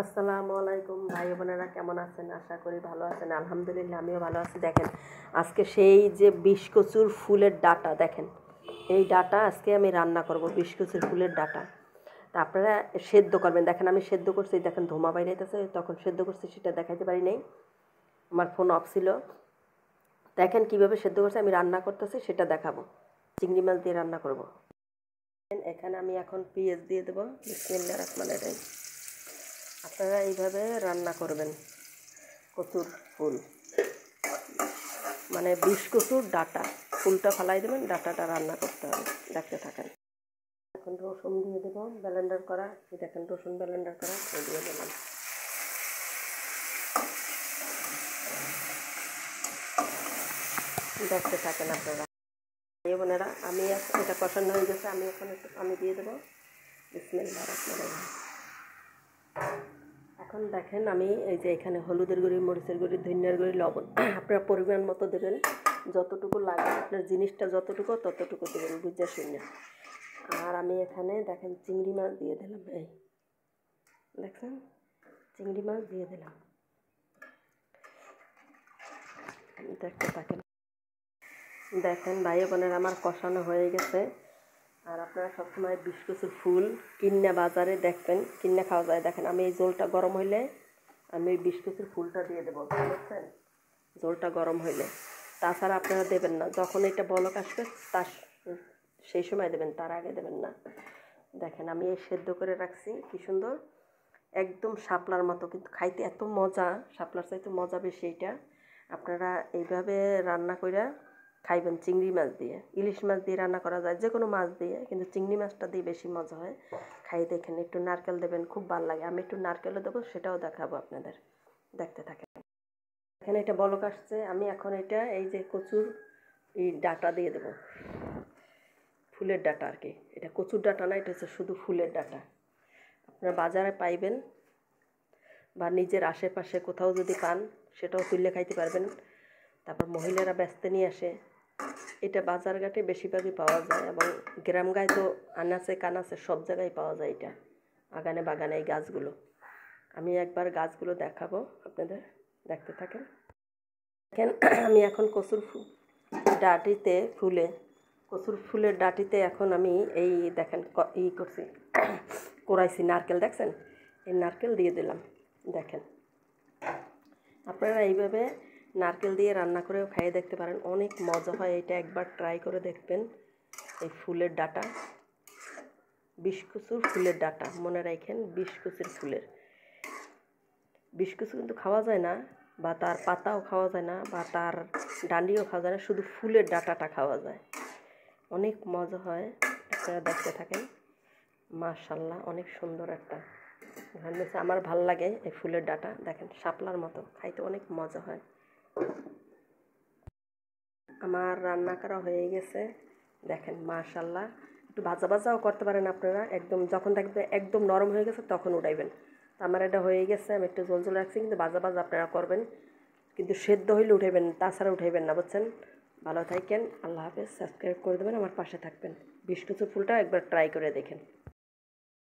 আসসালামু আলাইকুম ভাই বোনেরা, কেমন আছেন? আশা করি ভালো আছেন। আলহামদুলিল্লাহ আমিও ভালো আছি। দেখেন আজকে সেই যে বিশকচুর ফুলের ডাটা, দেখেন এই ডাটা আজকে আমি রান্না করব, বিশকচুর ফুলের ডাটা। তা আপনারা সেদ্ধ করবেন। দেখেন আমি সেদ্ধ করছি, দেখেন ধোঁয়া বাইরে হইতেছে, তখন সেদ্ধ করছি সেটা দেখাইতে পারি নাই, আমার ফোন অফ ছিল। দেখেন কীভাবে সেদ্ধ করছি, আমি রান্না করতেছি সেটা দেখাবো। চিংড়ি মাছ দিয়ে রান্না করব। এখানে আমি এখন পেঁয়াজ দিয়ে দেবো। বিসমিল্লাহির রহমানির রহিম। আপনারা এইভাবে রান্না করবেন কচুর ফুল, মানে বিশকচুর ডাটা। ফুলটা ফালাই দেবেন, ডাটাটা রান্না করতে হবে। দেখতে থাকেন। এখন রসুন দিয়ে দেবো ব্লেন্ডার করা। দেখেন রসুন ব্লেন্ডার করা দিয়ে দিলাম। দেখতে থাকেন আপনারা এই বোনেরা। আমি এটা কষানো হয়ে গেছে, আমি এখন একটু পানি দিয়ে দেবো। বিসমিল্লাহির রহমানির রহিম। এখন দেখেন আমি এই যে এখানে হলুদের গুঁড়ি, মরিচের গুঁড়ি, ধনিয়ার গুঁড়ি, লবণ আপনার পরিমাণ মতো দেবেন, যতটুকু লাগে আপনার জিনিসটা যতটুকু ততটুকু দেবেন, বুঝে শুনে। আর আমি এখানে দেখেন চিংড়ি মাছ দিয়ে দিলাম। এই দেখছেন চিংড়ি মাছ দিয়ে দিলাম। দেখতে থাকেন। দেখেন ভাই বোনের আমার কষানো হয়ে গেছে। আর আপনারা সবসময় বিশকচুর ফুল কিন্না বাজারে দেখবেন, কিন্না খাওয়া যায়। দেখেন আমি এই জলটা গরম হইলে আমি এই বিশকচুর ফুলটা দিয়ে দেবো, বুঝছেন? জলটা গরম হইলে, তাছাড়া আপনারা দেবেন না। যখন এটা বলক আসবে তার সেই সময় দেবেন, তার আগে দেবেন না। দেখেন আমি এই সেদ্ধ করে রাখছি, কি সুন্দর একদম শাপলার মতো, কিন্তু খাইতে এত মজা, শাপলার চাইতে মজা বেশি এটা। আপনারা এইভাবে রান্না করে খাইবেন। চিংড়ি মাছ দিয়ে, ইলিশ মাছ দিয়ে রান্না করা যায়, যে কোনো মাছ দিয়ে, কিন্তু চিংড়ি মাছটা দিয়ে বেশি মজা হয়। খাই দেখেন, একটু নারকেল দেবেন, খুব ভালো লাগে। আমি একটু নারকেলও দেবো, সেটাও দেখাবো আপনাদের। দেখতে থাকেন। এখানে এটা বলক আসছে, আমি এখন এটা এই যে কচুর এই ডাটা দিয়ে দেবো, ফুলের ডাটা আর কি। এটা কচুর ডাটা না, এটা হচ্ছে শুধু ফুলের ডাটা। আপনারা বাজারে পাইবেন বা নিজের আশেপাশে কোথাও যদি পান সেটাও তুললে খাইতে পারবেন। তারপর মহিলারা ব্যস্তে নিয়ে আসে, এটা বাজারঘাটে বেশিরভাগই পাওয়া যায়, এবং গ্রাম গায়ে তো আনাচে কানাচে সব জায়গায় পাওয়া যায় এটা, আগানে বাগানে এই গাছগুলো। আমি একবার গাছগুলো দেখাবো আপনাদের, দেখতে থাকেন। দেখেন আমি এখন কচুর ডাটিতে কচুর ফুলের ডাটিতে এখন আমি এই দেখেন করছি, কোরাইছি নারকেল, দেখছেন এই নারকেল দিয়ে দিলাম। দেখেন আপনারা এইভাবে নারকেল দিয়ে রান্না করেও খাইয়ে দেখতে পারেন, অনেক মজা হয়। এটা একবার ট্রাই করে দেখবেন। এই ফুলের ডাটা, বিশকচুর ফুলের ডাটা মনে রাখেন, বিশকচুর ফুলের। বিশকচু কিন্তু খাওয়া যায় না, বা তার পাতাও খাওয়া যায় না, বা তার ডান্ডিও খাওয়া যায় না, শুধু ফুলের ডাটাটা খাওয়া যায়। অনেক মজা হয়, আপনারা দেখতে থাকেন। মাশাআল্লাহ অনেক সুন্দর একটা ঘ্রাণ হচ্ছে। আমার ভাল লাগে এই ফুলের ডাটা। দেখেন শাপলার মতো, খাইতে অনেক মজা হয়। আমার রান্না করা হয়ে গেছে, দেখেন মাশাআল্লাহ। একটু ভাজা ভাজাও করতে পারেন আপনারা, একদম যখন দেখবেন একদম নরম হয়ে গেছে তখন উঠাইবেন। তো আমার এটা হয়ে গেছে, আমি একটু জল জল রাখছি, কিন্তু ভাজা ভাজা আপনারা করবেন, কিন্তু সেদ্ধ হইলে উঠাইবেন, তাছাড়া উঠাইবেন না, বুঝছেন? ভালো থাকেন, আল্লাহ হাফেজ। সাবস্ক্রাইব করে দেবেন, আমার পাশে থাকবেন। বিশকচুর ফুলটা একবার ট্রাই করে দেখেন।